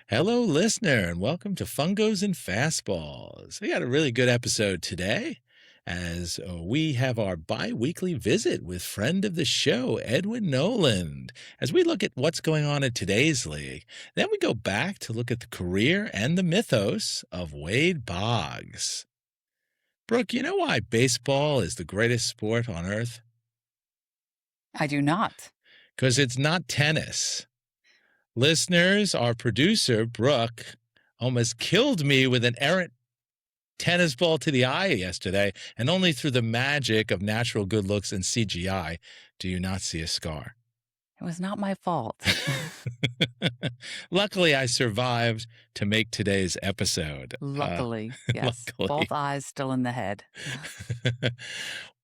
Hello, listener, and welcome to Fungos and Fastballs. We got a really good episode today as we have our bi-weekly visit with friend of the show, Edwin Noland, as we look at what's going on in today's league. Then we go back to look at the career and the mythos of Wade Boggs. Brooke, you know why baseball is the greatest sport on earth? I do not. Because it's not tennis. Listeners, our producer, Brooke, almost killed me with an errant tennis ball to the eye yesterday, and only through the magic of natural good looks and CGI do you not see a scar. It was not my fault. Luckily, I survived to make today's episode. Luckily, yes. Luckily. Both eyes still in the head.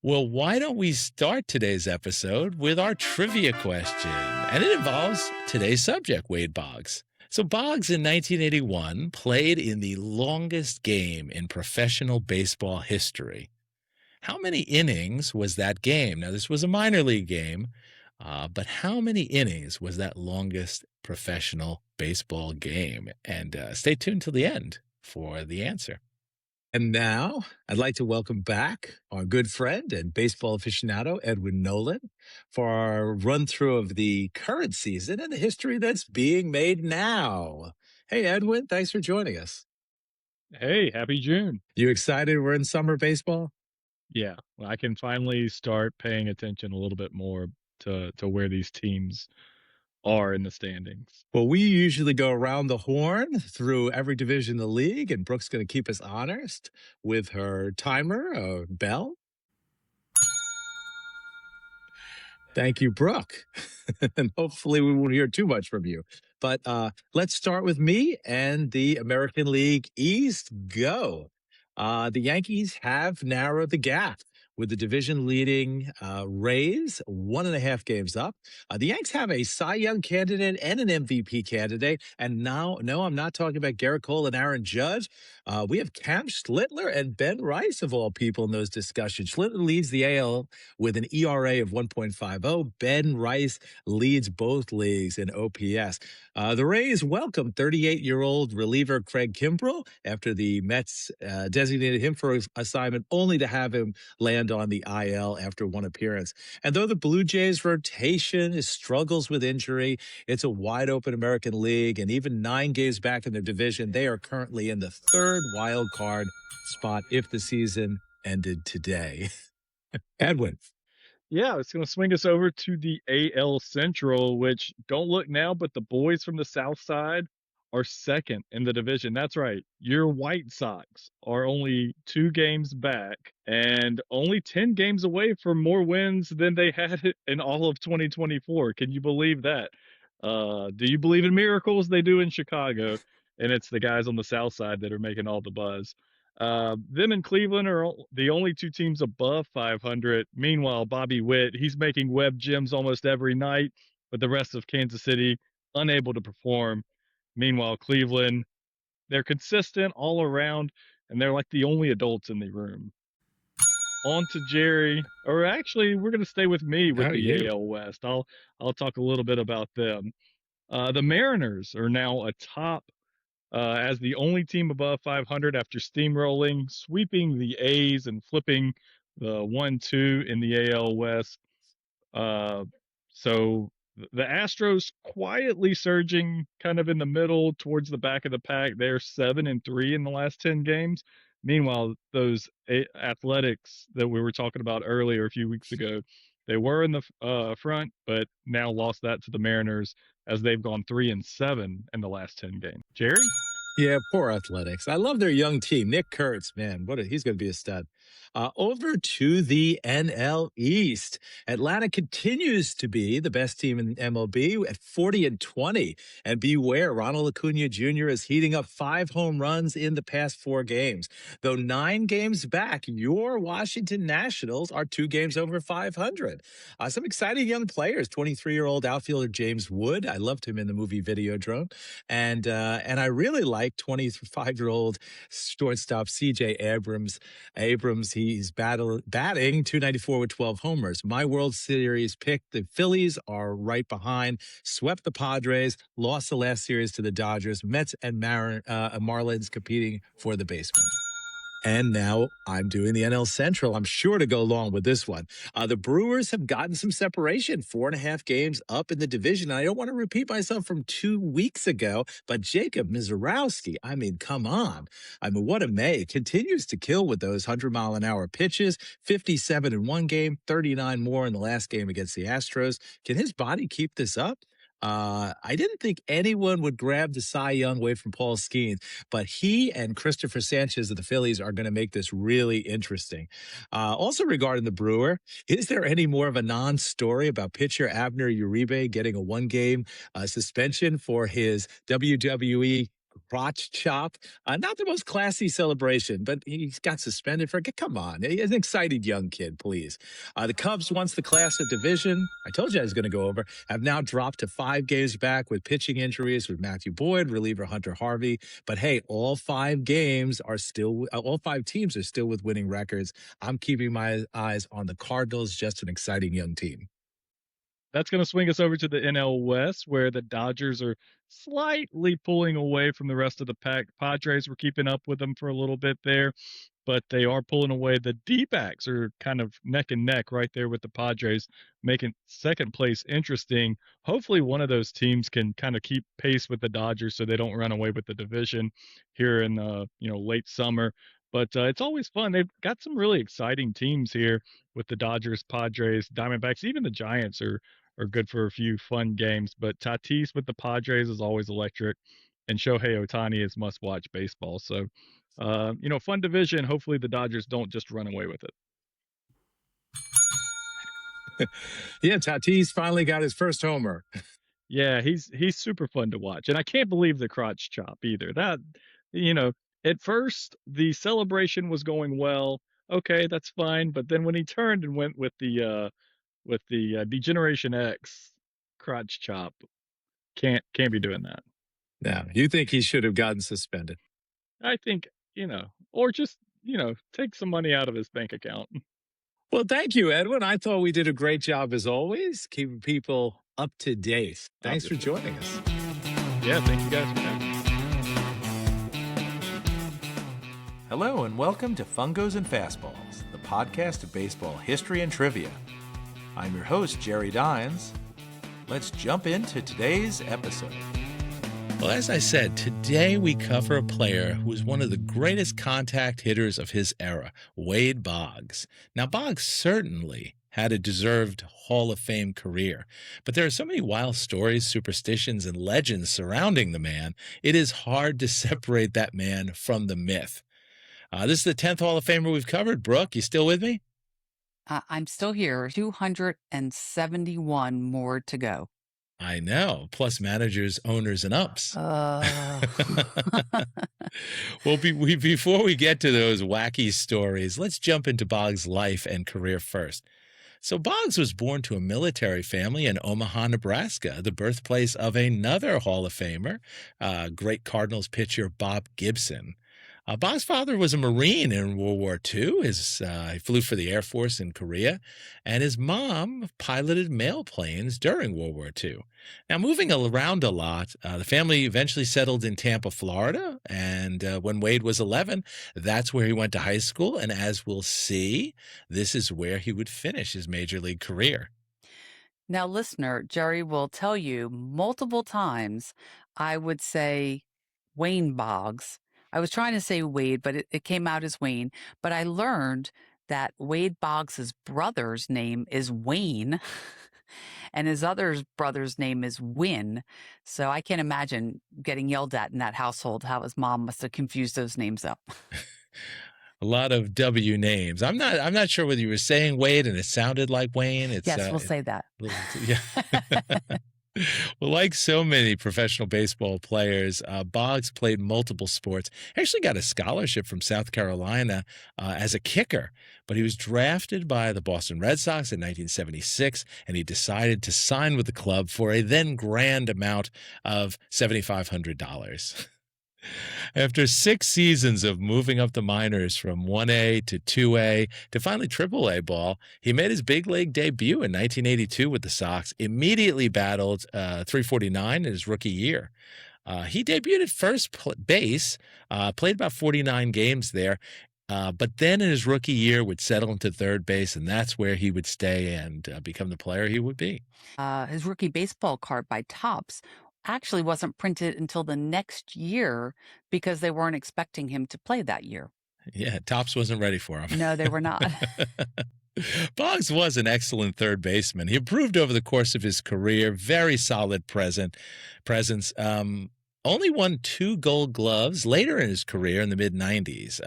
Well, why don't we start today's episode with our trivia question? And it involves today's subject, Wade Boggs. So Boggs in 1981 played in the longest game in professional baseball history. How many innings was that game? Now, this was a minor league game, but how many innings was that longest professional baseball game? And stay tuned till the end for the answer. And now I'd like to welcome back our good friend and baseball aficionado, Edwin Noland, for our run through of the current season and the history that's being made now. Hey, Edwin, thanks for joining us. Hey, happy June. You excited we're in summer baseball? Yeah, well, I can finally start paying attention a little bit more to where these teams are in the standings. Well, we usually go around the horn through every division in the league, and Brooke's going to keep us honest with her timer, bell. Thank you, Brooke. And hopefully we won't hear too much from you. But let's start with me and the American League East. Go. The Yankees have narrowed the gap with the division-leading Rays, 1.5 games up. The Yanks have a Cy Young candidate and an MVP candidate. And now, no, I'm not talking about Garrett Cole and Aaron Judge. We have Cam Schlittler and Ben Rice, of all people, in those discussions. Schlittler leads the AL with an ERA of 1.50. Ben Rice leads both leagues in OPS. The Rays welcome 38-year-old reliever Craig Kimbrell after the Mets designated him for his assignment, only to have him land on the IL after one appearance. And though the Blue Jays rotation struggles with injury, it's a wide open American League, and even 9 games back in their division, they are currently in the third wild card spot if the season ended today. Edwin. Yeah, it's going to swing us over to the AL Central, which don't look now, but the boys from the South Side are second in the division. That's right. Your White Sox are only 2 games back and only 10 games away from more wins than they had in all of 2024. Can you believe that? Do you believe in miracles? They do in Chicago, and it's the guys on the South Side that are making all the buzz. Them and Cleveland are the only 2 teams above 500. Meanwhile, Bobby Witt, he's making web gems almost every night, but the rest of Kansas City unable to perform. Meanwhile, Cleveland, they're consistent all around, and they're like the only adults in the room. On to Jerry, or actually, we're going to stay with me with the AL West. I'll talk a little bit about them. The Mariners are now atop as the only team above 500 after steamrolling, sweeping the A's and flipping the 1-2 in the AL West. So the Astros quietly surging kind of in the middle towards the back of the pack. They're 7-3 in the last 10 games. Meanwhile, those Athletics that we were talking about earlier a few weeks ago, they were in the front, but now lost that to the Mariners as they've gone 3-7 in the last 10 games. Jerry? Yeah, poor Athletics. I love their young team. Nick Kurtz, man, he's going to be a stud. Over to the NL East. Atlanta continues to be the best team in MLB at 40-20. And beware, Ronald Acuna Jr. is heating up 5 home runs in the past 4 games. Though 9 games back, your Washington Nationals are 2 games over 500. Some exciting young players. 23-year-old outfielder James Wood. I loved him in the movie Videodrome. And I really like like 25-year-old shortstop C.J. Abrams. He's batting 294 with 12 homers. My World Series pick, the Phillies are right behind, swept the Padres, lost the last series to the Dodgers, Mets and Marlins competing for the basement. And now I'm doing the NL Central. I'm sure to go along with this one. The Brewers have gotten some separation, 4.5 games up in the division. I don't want to repeat myself from 2 weeks ago, but Jacob Mizorowski, I mean, come on. I mean, what a May. Continues to kill with those 100-mile-an-hour pitches, 57 in one game, 39 more in the last game against the Astros. Can his body keep this up? I didn't think anyone would grab the Cy Young away from Paul Skeens, but he and Christopher Sanchez of the Phillies are going to make this really interesting. Also regarding the Brewer, is there any more of a non-story about pitcher Abner Uribe getting a one-game suspension for his WWE crotch chop? Not the most classy celebration, but he's got suspended for it. Come on. He's an excited young kid, please. The Cubs, once the class of division, I told you I was going to go over, have now dropped to 5 games back with pitching injuries with Matthew Boyd, reliever Hunter Harvey. But hey, all 5 teams are still with winning records. I'm keeping my eyes on the Cardinals, just an exciting young team. That's going to swing us over to the NL West, where the Dodgers are slightly pulling away from the rest of the pack. Padres were keeping up with them for a little bit there, but they are pulling away. The D-backs are kind of neck and neck right there with the Padres, making second place interesting. Hopefully one of those teams can kind of keep pace with the Dodgers so they don't run away with the division here in late summer. But it's always fun. They've got some really exciting teams here with the Dodgers, Padres, Diamondbacks. Even the Giants are good for a few fun games. But Tatis with the Padres is always electric, and Shohei Ohtani is must-watch baseball. So, fun division. Hopefully the Dodgers don't just run away with it. Yeah, Tatis finally got his first homer. Yeah, he's super fun to watch. And I can't believe the crotch chop either. That, at first the celebration was going well. Okay, that's fine. But then when he turned and went with the Degeneration X crotch chop, can't be doing that. Now, you think he should have gotten suspended? I think, or just, take some money out of his bank account. Well, thank you, Edwin. I thought we did a great job as always, keeping people up to date. Thanks for joining us. Yeah, thank you guys for having me. Hello and welcome to Fungos and Fastballs, the podcast of baseball history and trivia. I'm your host, Jerry Dines. Let's jump into today's episode. Well, as I said, today we cover a player who was one of the greatest contact hitters of his era, Wade Boggs. Now, Boggs certainly had a deserved Hall of Fame career, but there are so many wild stories, superstitions, and legends surrounding the man, it is hard to separate that man from the myth. This is the 10th Hall of Famer we've covered. Brooke, you still with me? I'm still here. 271 more to go. I know, plus managers, owners, and ups. Well, before we get to those wacky stories, let's jump into Boggs' life and career first. So Boggs was born to a military family in Omaha, Nebraska, the birthplace of another Hall of Famer, great Cardinals pitcher Bob Gibson. Boggs' father was a Marine in World War II. He flew for the Air Force in Korea, and his mom piloted mail planes during World War II. Now, moving around a lot, the family eventually settled in Tampa, Florida, and when Wade was 11, that's where he went to high school, and as we'll see, this is where he would finish his major league career. Now, listener, Jerry will tell you multiple times I would say Wayne Boggs. I was trying to say Wade, but it came out as Wayne. But I learned that Wade Boggs' brother's name is Wayne, and his other brother's name is Wynn. So I can't imagine getting yelled at in that household, how his mom must have confused those names up. A lot of W names. I'm not sure whether you were saying Wade and it sounded like Wayne. Yes, we'll say that. Yeah. Well, like so many professional baseball players, Boggs played multiple sports. He actually got a scholarship from South Carolina as a kicker, but he was drafted by the Boston Red Sox in 1976, and he decided to sign with the club for a then grand amount of $7,500. After 6 seasons of moving up the minors from 1A to 2A to finally AAA ball, he made his big league debut in 1982 with the Sox, immediately battled .349 in his rookie year. He debuted at first base, played about 49 games there, but then in his rookie year would settle into third base, and that's where he would stay and become the player he would be. His rookie baseball card by Topps actually wasn't printed until the next year because they weren't expecting him to play that year. Yeah, Topps wasn't ready for him. No, they were not. Boggs was an excellent third baseman. He improved over the course of his career, very solid presence. Only won 2 Gold Gloves later in his career in the mid-90s.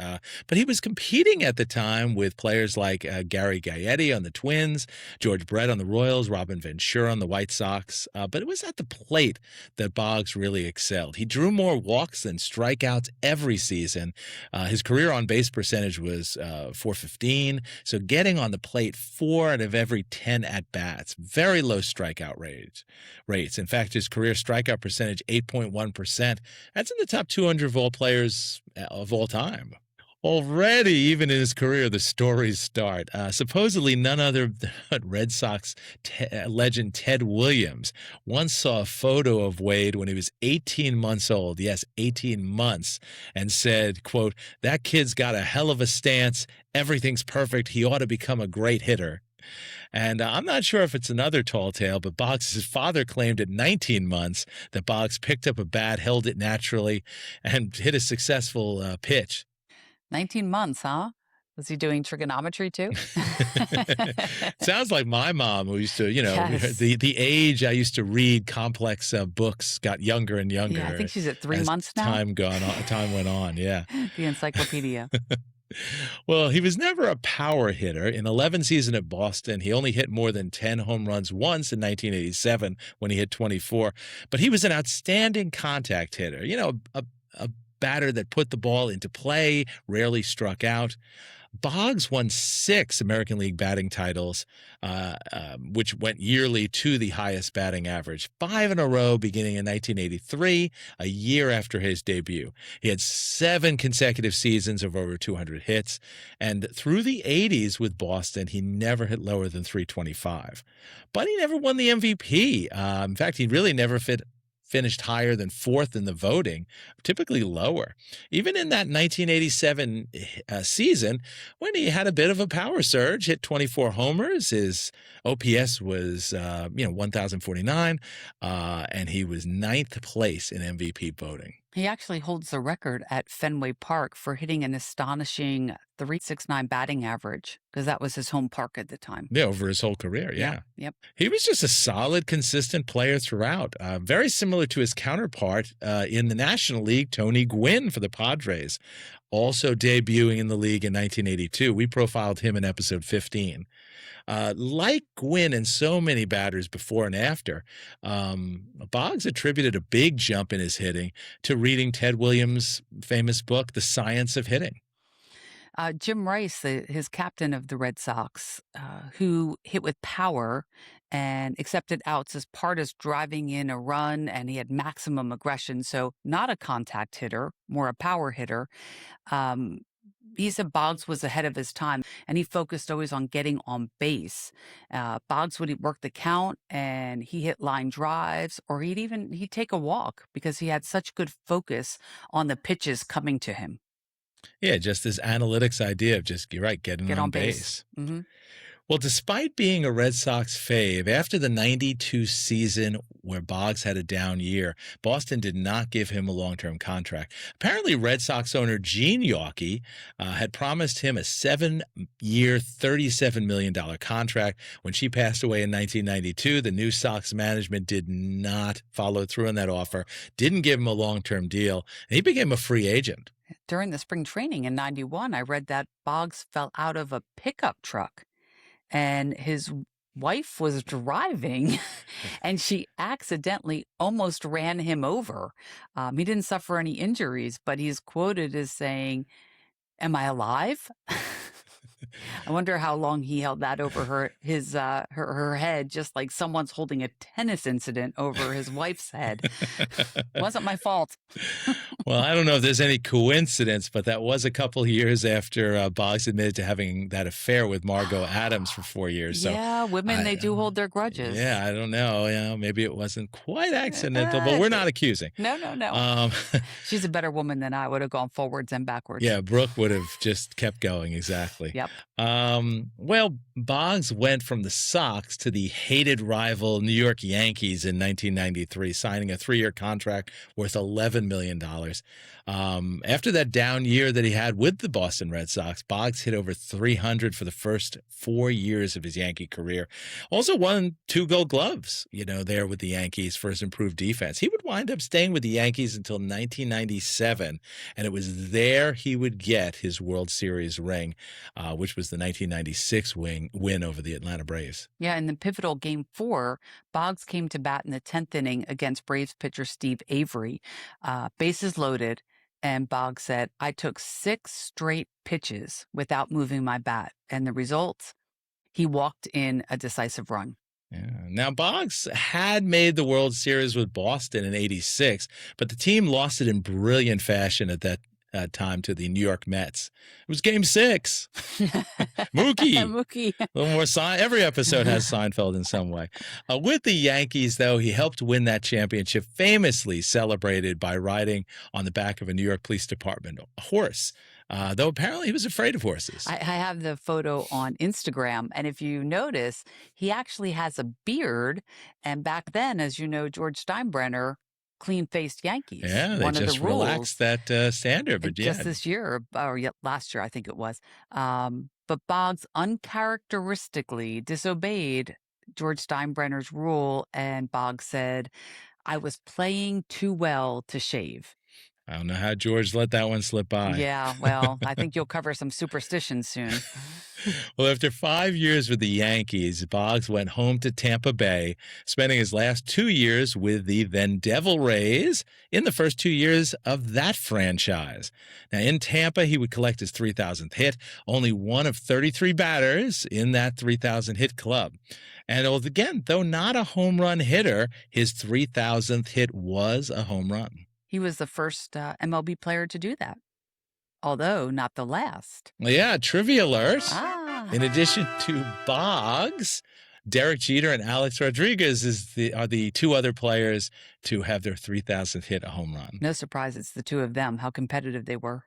But he was competing at the time with players like Gary Gaetti on the Twins, George Brett on the Royals, Robin Ventura on the White Sox. But it was at the plate that Boggs really excelled. He drew more walks than strikeouts every season. His career on-base percentage was .415, so getting on the plate 4 out of every 10 at-bats. Very low strikeout rates. In fact, his career strikeout percentage, 8.1%. That's in the top 200 of all players of all time. Already, even in his career, the stories start. Supposedly, none other than Red Sox legend Ted Williams once saw a photo of Wade when he was 18 months old. Yes, 18 months. And said, quote, "That kid's got a hell of a stance. Everything's perfect. He ought to become a great hitter." And I'm not sure if it's another tall tale, but Boggs' father claimed at 19 months that Boggs picked up a bat, held it naturally, and hit a successful pitch. 19 months, huh? Was he doing trigonometry too? Sounds like my mom, who used to, Yes. the age I used to read complex books got younger and younger. Yeah, I think she's at 3 as months now. Time went on, yeah. The encyclopedia. Well, he was never a power hitter. In 11 seasons at Boston, he only hit more than 10 home runs once in 1987 when he hit 24. But he was an outstanding contact hitter, a batter that put the ball into play, rarely struck out. Boggs won 6 American League batting titles, which went yearly to the highest batting average, 5 in a row beginning in 1983, a year after his debut. He had 7 consecutive seasons of over 200 hits, and through the 80s with Boston, he never hit lower than .325. But he never won the MVP. In fact, he really never finished higher than 4th in the voting, typically lower. Even in that 1987 season, when he had a bit of a power surge, hit 24 homers, his OPS was 1,049, and he was 9th place in MVP voting. He actually holds the record at Fenway Park for hitting an astonishing .369 batting average, because that was his home park at the time. Yeah, over his whole career, yeah. Yep. He was just a solid, consistent player throughout, very similar to his counterpart in the National League, Tony Gwynn for the Padres, also debuting in the league in 1982. We profiled him in episode 15. Like Gwynn and so many batters before and after, Boggs attributed a big jump in his hitting to reading Ted Williams' famous book, The Science of Hitting. Jim Rice, his captain of the Red Sox, who hit with power and accepted outs as part as driving in a run, and he had maximum aggression, so not a contact hitter, more a power hitter. He said Boggs was ahead of his time, and he focused always on getting on base. Boggs would work the count, and he hit line drives, or he'd take a walk because he had such good focus on the pitches coming to him. Yeah, just this analytics idea of just, you're right, getting on base. Mm-hmm. Well, despite being a Red Sox fave, after the 92 season where Boggs had a down year, Boston did not give him a long-term contract. Apparently, Red Sox owner Gene Yawkey had promised him a 7-year, $37 million contract. When she passed away in 1992, the new Sox management did not follow through on that offer, didn't give him a long-term deal, and he became a free agent. During the spring training in 91, I read that Boggs fell out of a pickup truck, and his wife was driving and she accidentally almost ran him over. He didn't suffer any injuries, but he's quoted as saying, "Am I alive?" I wonder how long he held that over her head, just like someone's holding a tennis incident over his wife's head. Wasn't my fault. Well, I don't know if there's any coincidence, but that was a couple of years after Boggs admitted to having that affair with Margot Adams for 4 years. So Yeah, women, they do hold their grudges. Yeah, I don't know. Maybe it wasn't quite accidental, but we're not accusing. No. She's a better woman than I. Would have gone forwards and backwards. Yeah, Brooke would have just kept going. Exactly. Yep. Well, Boggs went from the Sox to the hated rival New York Yankees in 1993, signing a 3-year contract worth $11 million. After that down year that he had with the Boston Red Sox, Boggs hit over 300 for the first 4 years of his Yankee career. Also won 2 Gold Gloves, there with the Yankees for his improved defense. He would wind up staying with the Yankees until 1997, and it was there he would get his World Series ring, which was the 1996 win over the Atlanta Braves. Yeah, in the pivotal Game 4, Boggs came to bat in the 10th inning against Braves pitcher Steve Avery. Bases loaded, and Boggs said, "I took 6 straight pitches without moving my bat. And the results, he walked in a decisive run." Yeah. Now, Boggs had made the World Series with Boston in '86, but the team lost it in brilliant fashion at that time to the New York Mets. It was Game 6. Mookie. Mookie. A little more every episode has Seinfeld in some way. With the Yankees, though, he helped win that championship, famously celebrated by riding on the back of a New York Police Department horse. Though apparently he was afraid of horses. I have the photo on Instagram, and if you notice, he actually has a beard. And back then, as you know, George Steinbrenner, clean-faced Yankees. Yeah, they just relaxed that standard. But just this year, or last year, I think it was. But Boggs uncharacteristically disobeyed George Steinbrenner's rule, and Boggs said, "I was playing too well to shave." I don't know how George let that one slip by. Yeah, well, I think you'll cover some superstitions soon. Well, after 5 years with the Yankees, Boggs went home to Tampa Bay, spending his last 2 years with the then Devil Rays in the first 2 years of that franchise. Now, in Tampa, he would collect his 3,000th hit, only one of 33 batters in that 3,000 hit club. And again, though not a home run hitter, his 3,000th hit was a home run. He was the first MLB player to do that, although not the last. Yeah, trivia alert. Ah. In addition to Boggs, Derek Jeter and Alex Rodriguez are the 2 other players to have their 3,000th hit a home run. No surprise, it's the 2 of them, how competitive they were.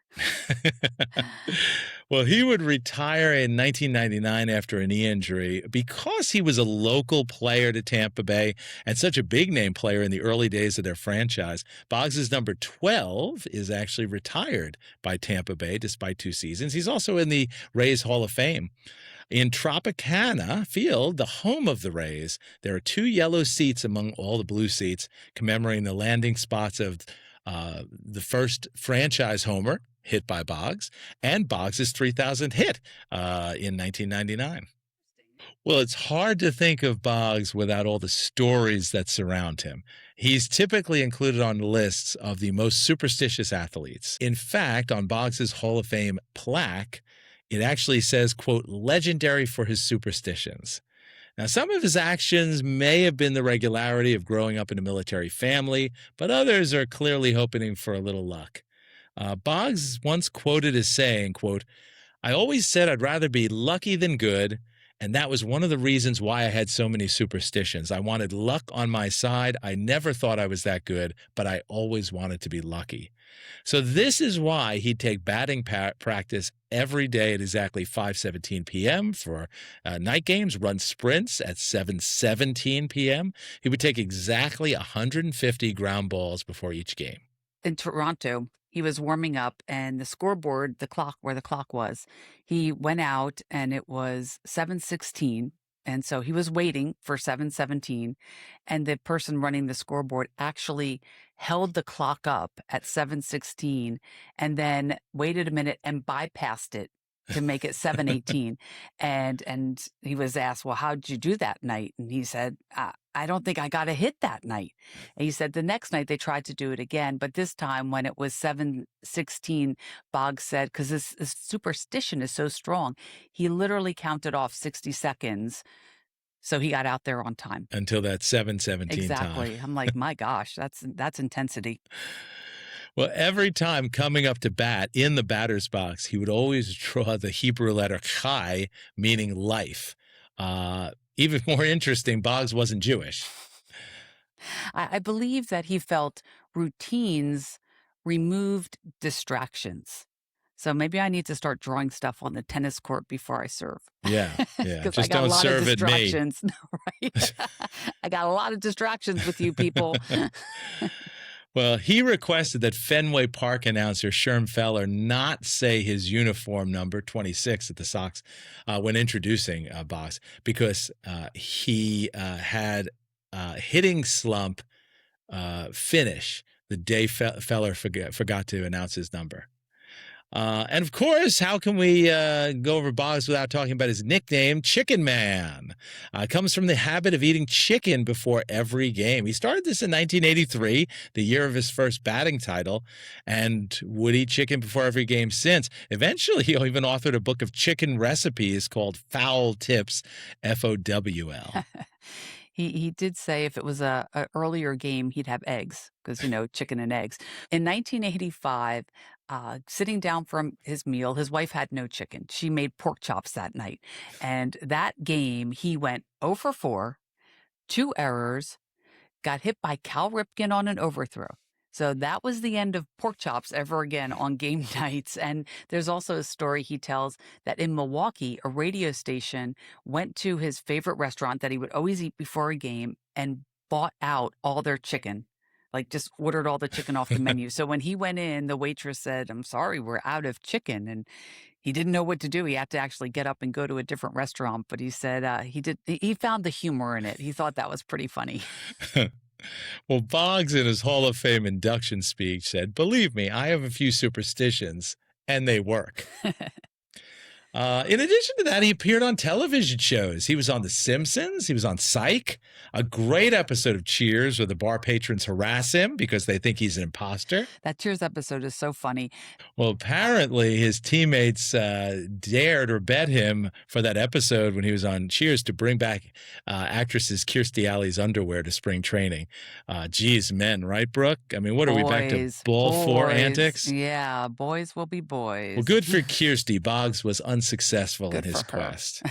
Well, he would retire in 1999 after a knee injury because he was a local player to Tampa Bay and such a big-name player in the early days of their franchise. Boggs' number 12 is actually retired by Tampa Bay despite 2 seasons. He's also in the Rays Hall of Fame. In Tropicana Field, the home of the Rays, there are 2 yellow seats among all the blue seats commemorating the landing spots of the first franchise homer hit by Boggs and Boggs' 3,000th hit in 1999. Well, it's hard to think of Boggs without all the stories that surround him. He's typically included on lists of the most superstitious athletes. In fact, on Boggs' Hall of Fame plaque, it actually says, quote, "legendary for his superstitions." Now, some of his actions may have been the regularity of growing up in a military family, but others are clearly hoping for a little luck. Boggs once quoted as saying, quote, "I always said I'd rather be lucky than good, and that was one of the reasons why I had so many superstitions. I wanted luck on my side. I never thought I was that good, but I always wanted to be lucky." So this is why he'd take batting practice every day at exactly 5:17 p.m. for night games, run sprints at 7:17 p.m. He would take exactly 150 ground balls before each game. In Toronto, he was warming up, and the scoreboard, the clock, where the clock was, he went out and it was 7:16. And so he was waiting for 7:17, and the person running the scoreboard actually held the clock up at 7:16 and then waited a minute and bypassed it to make it 718. And he was asked, well, how'd you do that night? And he said, I don't think I got a hit that night. And he said the next night they tried to do it again, but this time when it was 716, Boggs said, because his superstition is so strong, he literally counted off 60 seconds. So he got out there on time. Until that 7:17 Exactly. time. I'm like, my gosh, that's intensity. Well, every time coming up to bat in the batter's box, he would always draw the Hebrew letter Chai, meaning life. Even more interesting, Boggs wasn't Jewish. I believe that he felt routines removed distractions. So maybe I need to start drawing stuff on the tennis court before I serve. Yeah. Because Just don't serve at me. Right? I got a lot of distractions with you people. Well, he requested that Fenway Park announcer Sherm Feller not say his uniform number, 26 at the Sox, when introducing Boggs, because he had a hitting slump finish the day Feller forgot to announce his number. And of course, how can we go over Boggs without talking about his nickname, Chicken Man? Comes from the habit of eating chicken before every game. He started this in 1983, the year of his first batting title, and would eat chicken before every game since. Eventually, he even authored a book of chicken recipes called Fowl Tips, FOWL. He did say if it was a earlier game, he'd have eggs because, chicken and eggs. In 1985, sitting down from his meal, his wife had no chicken. She made pork chops that night. And that game, he went 0 for 4, 2 errors, got hit by Cal Ripken on an overthrow. So that was the end of pork chops ever again on game nights. And there's also a story he tells that in Milwaukee, a radio station went to his favorite restaurant that he would always eat before a game and bought out all their chicken, like just ordered all the chicken off the menu. So when he went in, the waitress said, "I'm sorry, we're out of chicken." And he didn't know what to do. He had to actually get up and go to a different restaurant. But he said he found the humor in it. He thought that was pretty funny. Well, Boggs in his Hall of Fame induction speech said, "Believe me, I have a few superstitions, and they work." In addition to that, he appeared on television shows. He was on The Simpsons. He was on Psych, a great episode of Cheers where the bar patrons harass him because they think he's an imposter. That Cheers episode is so funny. Well, apparently his teammates dared or bet him for that episode when he was on Cheers to bring back actresses Kirstie Alley's underwear to spring training. Geez, men, right, Brooke? I mean, what are we back to ball four antics? Yeah, boys will be boys. Well, good for Kirstie. Boggs was unsuccessful in his quest.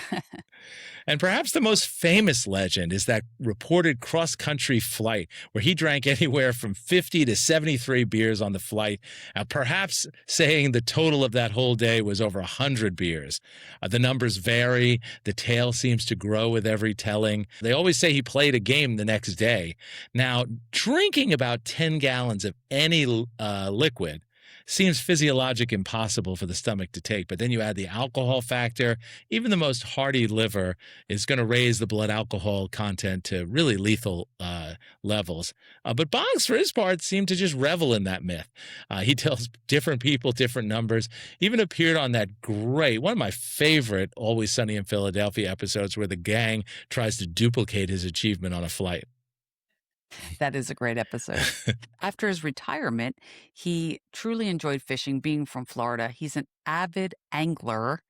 And perhaps the most famous legend is that reported cross-country flight where he drank anywhere from 50 to 73 beers on the flight, perhaps saying the total of that whole day was over 100 beers. The numbers vary. The tale seems to grow with every telling. They always say he played a game the next day. Now, drinking about 10 gallons of any liquid seems physiologic impossible for the stomach to take. But then you add the alcohol factor. Even the most hardy liver is going to raise the blood alcohol content to really lethal levels. But Boggs, for his part, seemed to just revel in that myth. He tells different people different numbers, even appeared on that great, one of my favorite Always Sunny in Philadelphia episodes where the gang tries to duplicate his achievement on a flight. That is a great episode. After his retirement, he truly enjoyed fishing. Being from Florida, he's an avid angler.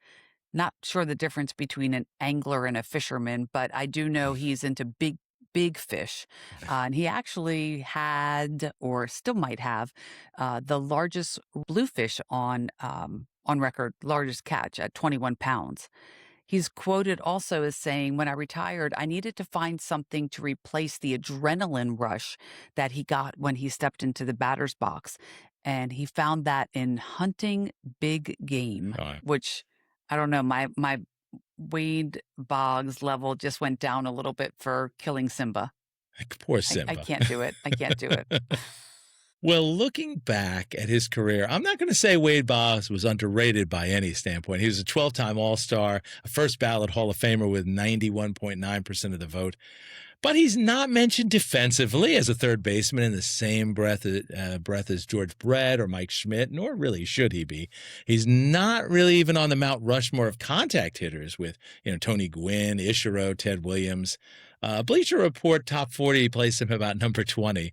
Not sure the difference between an angler and a fisherman, but I do know he's into big fish. And he actually had, or still might have, the largest bluefish on record, largest catch at 21 pounds. He's quoted also as saying, "When I retired, I needed to find something to replace the adrenaline rush that he got when he stepped into the batter's box." And he found that in hunting big game, which, I don't know, my Wade Boggs level just went down a little bit for killing Simba. Poor Simba. I can't do it. I can't do it. Well, looking back at his career, I'm not going to say Wade Boggs was underrated by any standpoint. He was a 12-time All-Star, a first ballot Hall of Famer with 91.9% of the vote. But he's not mentioned defensively as a third baseman in the same breath as George Brett or Mike Schmidt, nor really should he be. He's not really even on the Mount Rushmore of contact hitters with, Tony Gwynn, Ichiro, Ted Williams. Bleacher Report Top 40 placed him about number 20.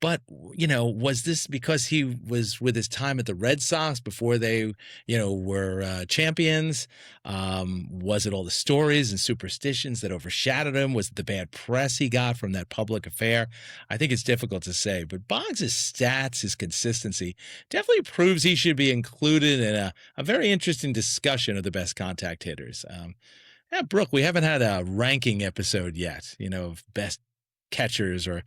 But, was this because he was with his time at the Red Sox before they, were champions? Was it all the stories and superstitions that overshadowed him? Was it the bad press he got from that public affair? I think it's difficult to say. But Boggs' stats, his consistency, definitely proves he should be included in a very interesting discussion of the best contact hitters. Brooke, we haven't had a ranking episode yet, of best catchers or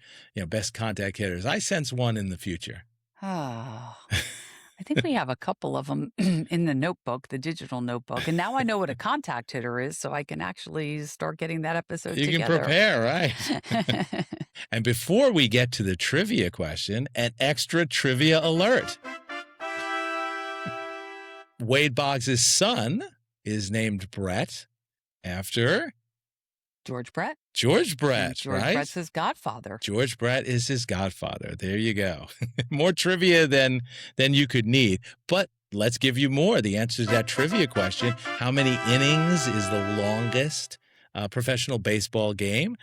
best contact hitters. I sense one in the future. Oh, I think we have a couple of them in the notebook, the digital notebook, and now I know what a contact hitter is, so I can actually start getting that episode you together. Can prepare, right? And before we get to the trivia question, an extra trivia alert. Wade Boggs' son is named Brett after George Brett. George Brett, George right? Brett's his godfather. George Brett is his godfather. There you go. More trivia than you could need. But let's give you more. The answer to that trivia question, how many innings is the longest professional baseball game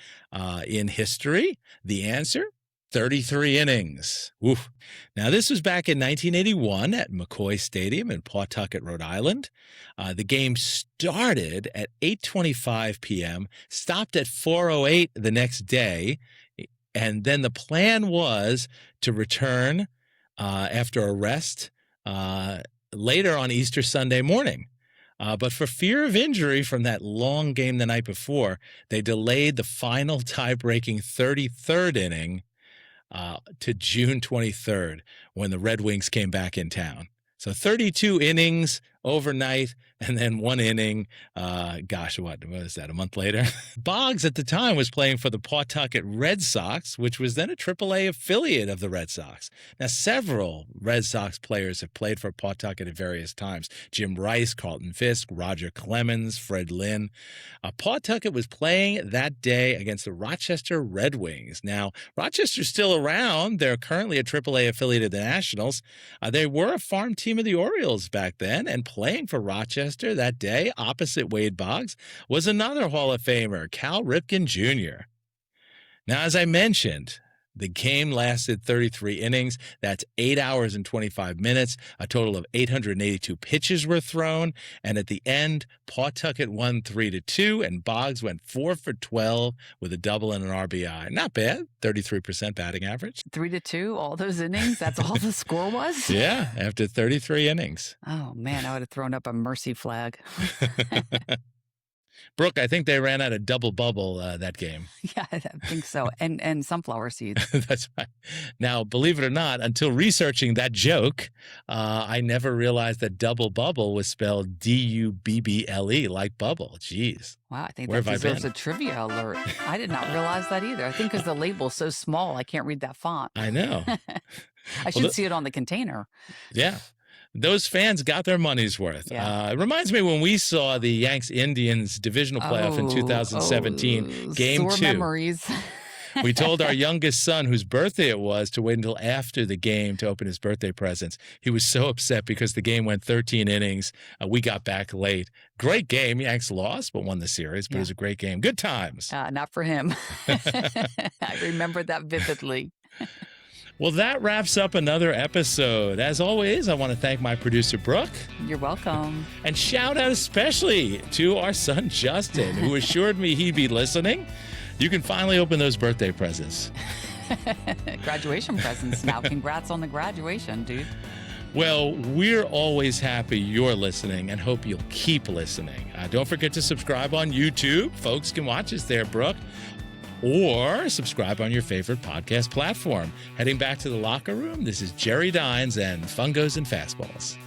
in history? The answer, 33 innings. Oof. Now, this was back in 1981 at McCoy Stadium in Pawtucket, Rhode Island. The game started at 8:25 p.m., stopped at 4:08 the next day, and then the plan was to return after a rest later on Easter Sunday morning. But for fear of injury from that long game the night before, they delayed the final tie-breaking 33rd inning to June 23rd when the Red Wings came back in town. So 32 innings overnight, and then one inning, what was that, a month later? Boggs at the time was playing for the Pawtucket Red Sox, which was then a AAA affiliate of the Red Sox. Now, several Red Sox players have played for Pawtucket at various times. Jim Rice, Carlton Fisk, Roger Clemens, Fred Lynn. Pawtucket was playing that day against the Rochester Red Wings. Now, Rochester's still around. They're currently a AAA affiliate of the Nationals. They were a farm team of the Orioles back then, and playing for Rochester that day opposite Wade Boggs was another Hall of Famer, Cal Ripken Jr. Now, as I mentioned, the game lasted 33 innings. That's 8 hours and 25 minutes. A total of 882 pitches were thrown. And at the end, Pawtucket won 3-2, and Boggs went 4 for 12 with a double and an RBI. Not bad. 33% batting average. 3-2, all those innings? That's all the score was? Yeah, after 33 innings. Oh, man, I would have thrown up a mercy flag. Brooke, I think they ran out of double bubble that game. Yeah, I think so. And sunflower seeds. That's right. Now, believe it or not, until researching that joke, I never realized that double bubble was spelled D-U-B-B-L-E, like bubble. Jeez. Wow, I think Where that have I deserves been? a trivia alert. I did not realize that either. I think because the label's so small, I can't read that font. I know. I should see it on the container. Yeah. Those fans got their money's worth. Yeah. It reminds me when we saw the Yanks-Indians divisional playoff in 2017, Game 2. Sore memories. We told our youngest son, whose birthday it was, to wait until after the game to open his birthday presents. He was so upset because the game went 13 innings. We got back late. Great game. Yanks lost, but won the series. But it was a great game. Good times. Not for him. I remember that vividly. Well, that wraps up another episode. As always, I want to thank my producer, Brooke. You're welcome. And shout out especially to our son, Justin, who assured me he'd be listening. You can finally open those birthday presents. Graduation presents now. Congrats on the graduation, dude. Well, we're always happy you're listening and hope you'll keep listening. Don't forget to subscribe on YouTube. Folks can watch us there, Brooke. Or subscribe on your favorite podcast platform. Heading back to the locker room, this is Jerry Dines and Fungos and Fastballs.